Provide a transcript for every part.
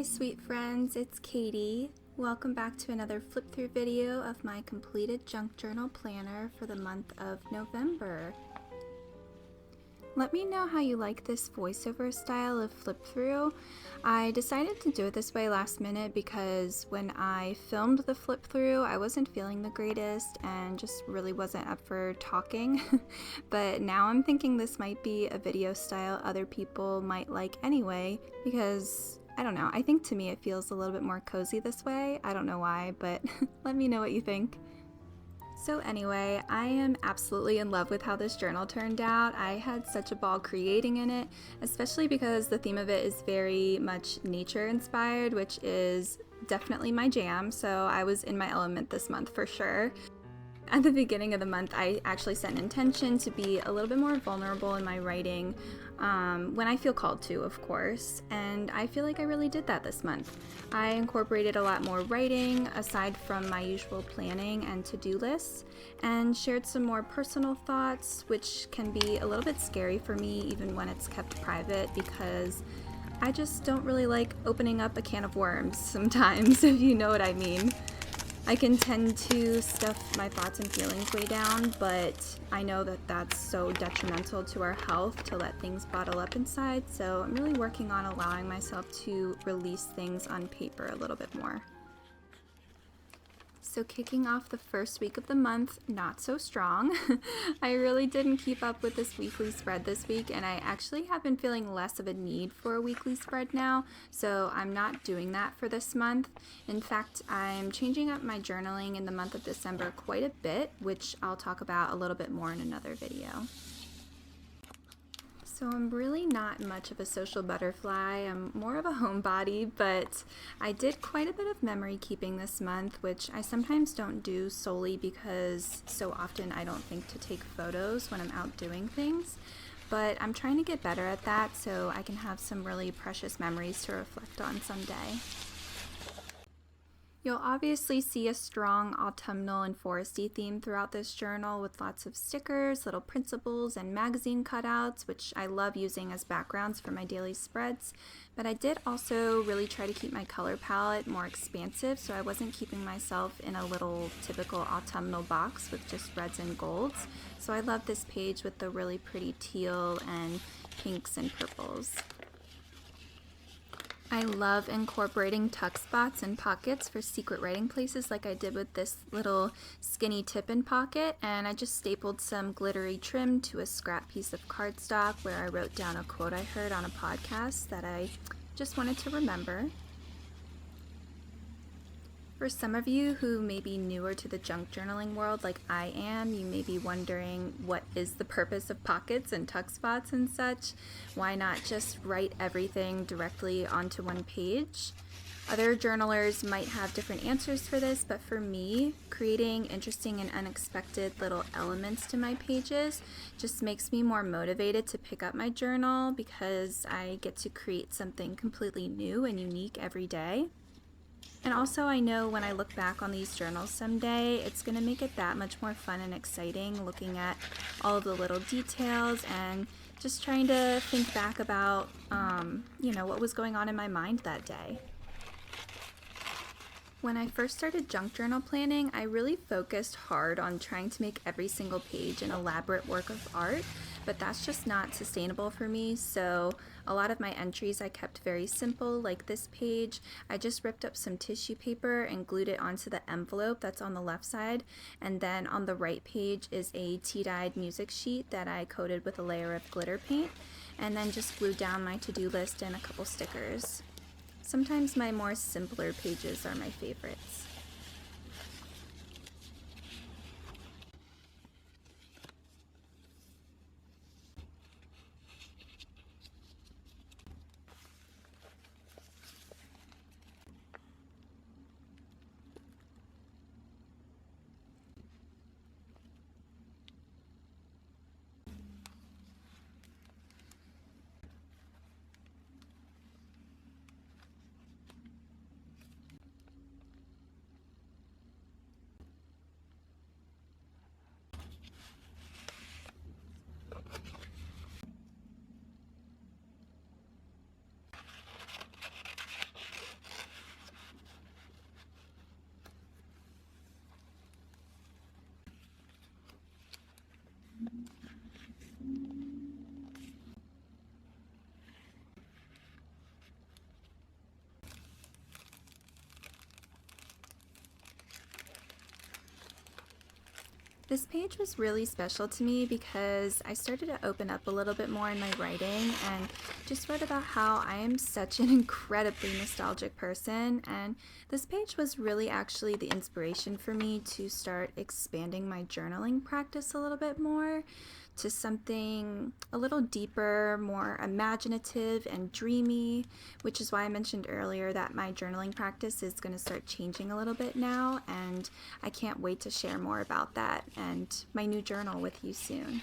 Hi sweet friends, it's Katie. Welcome back to another flip through video of my completed junk journal planner for the month of November. Let me know how you like this voiceover style of flip through. I decided to do it this way last minute because when I filmed the flip through I wasn't feeling the greatest and just really wasn't up for talking. But now I'm thinking this might be a video style other people might like anyway because I don't know, I think to me it feels a little bit more cozy this way. I don't know why, but let me know what you think. So anyway, I am absolutely in love with how this journal turned out. I had such a ball creating in it, especially because the theme of it is very much nature inspired, which is definitely my jam, so I was in my element this month for sure. At the beginning of the month, I actually set an intention to be a little bit more vulnerable in my writing when I feel called to, of course, and I feel like I really did that this month. I incorporated a lot more writing aside from my usual planning and to-do lists, and shared some more personal thoughts, which can be a little bit scary for me even when it's kept private because I just don't really like opening up a can of worms sometimes, if you know what I mean. I can tend to stuff my thoughts and feelings way down, but I know that that's so detrimental to our health to let things bottle up inside, so I'm really working on allowing myself to release things on paper a little bit more. So kicking off the first week of the month, not so strong. I really didn't keep up with this weekly spread this week, and I actually have been feeling less of a need for a weekly spread now, so I'm not doing that for this month. In fact, I'm changing up my journaling in the month of December quite a bit, which I'll talk about a little bit more in another video. So I'm really not much of a social butterfly. I'm more of a homebody, but I did quite a bit of memory keeping this month, which I sometimes don't do solely because so often I don't think to take photos when I'm out doing things. But I'm trying to get better at that so I can have some really precious memories to reflect on someday. You'll obviously see a strong autumnal and foresty theme throughout this journal with lots of stickers, little principles, and magazine cutouts, which I love using as backgrounds for my daily spreads. But I did also really try to keep my color palette more expansive, so I wasn't keeping myself in a little typical autumnal box with just reds and golds. So I love this page with the really pretty teal and pinks and purples. I love incorporating tuck spots and pockets for secret writing places like I did with this little skinny tip-in pocket, and I just stapled some glittery trim to a scrap piece of cardstock where I wrote down a quote I heard on a podcast that I just wanted to remember. For some of you who may be newer to the junk journaling world like I am, you may be wondering what is the purpose of pockets and tuck spots and such? Why not just write everything directly onto one page? Other journalers might have different answers for this, but for me, creating interesting and unexpected little elements to my pages just makes me more motivated to pick up my journal because I get to create something completely new and unique every day. And also I know when I look back on these journals someday, it's going to make it that much more fun and exciting looking at all of the little details and just trying to think back about, what was going on in my mind that day. When I first started junk journal planning, I really focused hard on trying to make every single page an elaborate work of art, but that's just not sustainable for me, so a lot of my entries I kept very simple, like this page. I just ripped up some tissue paper and glued it onto the envelope that's on the left side, and then on the right page is a tea-dyed music sheet that I coated with a layer of glitter paint, and then just glued down my to-do list and a couple stickers. Sometimes my more simpler pages are my favorites. This page was really special to me because I started to open up a little bit more in my writing and just wrote about how I am such an incredibly nostalgic person, and this page was really actually the inspiration for me to start expanding my journaling practice a little bit more to something a little deeper, more imaginative and dreamy, which is why I mentioned earlier that my journaling practice is going to start changing a little bit now, and I can't wait to share more about that and my new journal with you soon.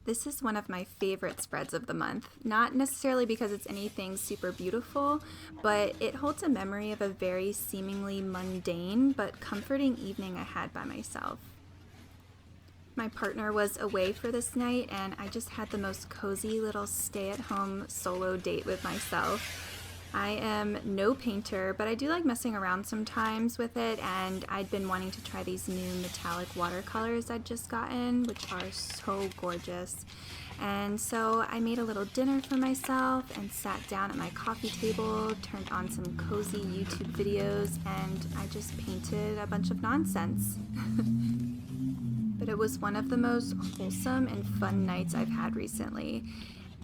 This is one of my favorite spreads of the month, not necessarily because it's anything super beautiful, but it holds a memory of a very seemingly mundane but comforting evening I had by myself. My partner was away for this night, and I just had the most cozy little stay-at-home solo date with myself. I am no painter, but I do like messing around sometimes with it, and I'd been wanting to try these new metallic watercolors I'd just gotten, which are so gorgeous. And so I made a little dinner for myself and sat down at my coffee table, turned on some cozy YouTube videos, and I just painted a bunch of nonsense. But it was one of the most wholesome and fun nights I've had recently.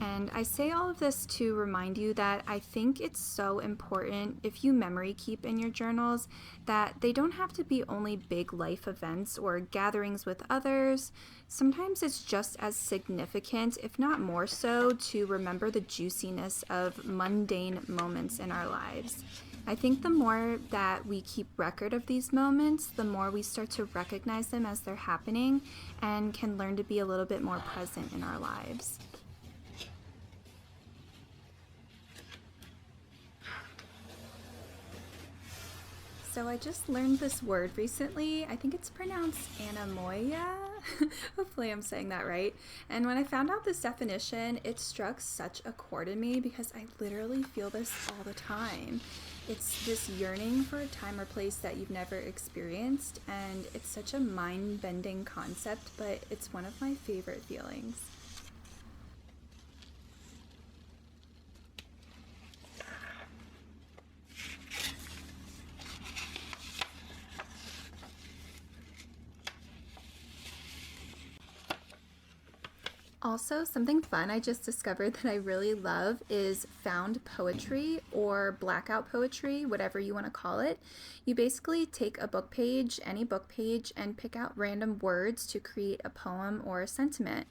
And I say all of this to remind you that I think it's so important, if you memory keep in your journals, that they don't have to be only big life events or gatherings with others. Sometimes it's just as significant, if not more so, to remember the juiciness of mundane moments in our lives. I think the more that we keep record of these moments, the more we start to recognize them as they're happening and can learn to be a little bit more present in our lives. So I just learned this word recently. I think it's pronounced anemoia. Hopefully I'm saying that right. And when I found out this definition, it struck such a chord in me because I literally feel this all the time. It's this yearning for a time or place that you've never experienced, and it's such a mind-bending concept, but it's one of my favorite feelings. Also, something fun I just discovered that I really love is found poetry or blackout poetry, whatever you want to call it. You basically take a book page, any book page, and pick out random words to create a poem or a sentiment.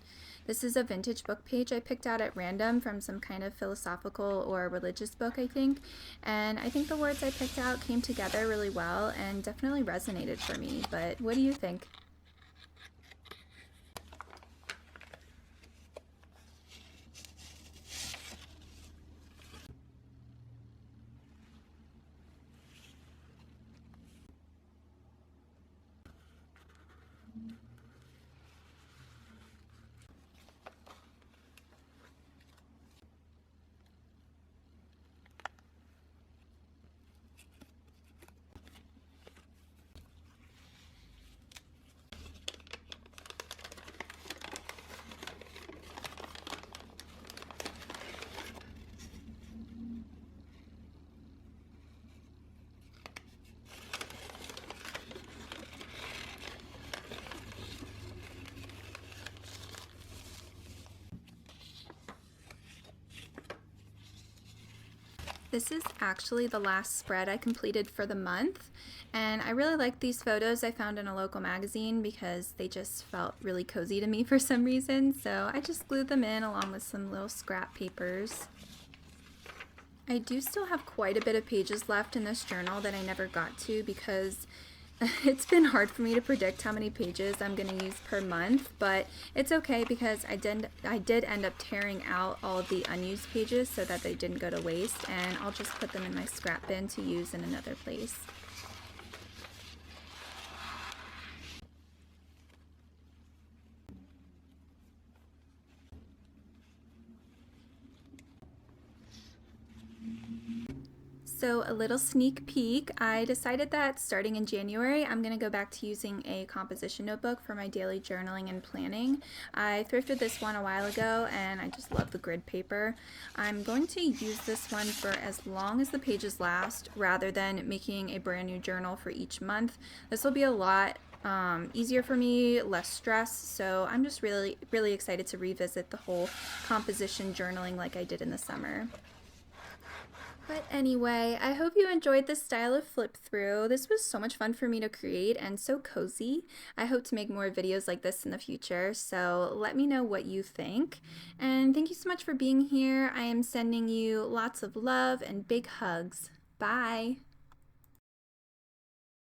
This is a vintage book page I picked out at random from some kind of philosophical or religious book, I think. And I think the words I picked out came together really well and definitely resonated for me. But what do you think? This is actually the last spread I completed for the month, and I really like these photos I found in a local magazine because they just felt really cozy to me for some reason, so I just glued them in along with some little scrap papers. I do still have quite a bit of pages left in this journal that I never got to because it's been hard for me to predict how many pages I'm going to use per month, but it's okay because I did end up tearing out all of the unused pages so that they didn't go to waste, and I'll just put them in my scrap bin to use in another place. So a little sneak peek, I decided that starting in January, I'm going to go back to using a composition notebook for my daily journaling and planning. I thrifted this one a while ago and I just love the grid paper. I'm going to use this one for as long as the pages last rather than making a brand new journal for each month. This will be a lot easier for me, less stress, so I'm just really excited to revisit the whole composition journaling like I did in the summer. But anyway, I hope you enjoyed this style of flip through. This was so much fun for me to create and so cozy. I hope to make more videos like this in the future, so let me know what you think. And thank you so much for being here. I am sending you lots of love and big hugs. Bye!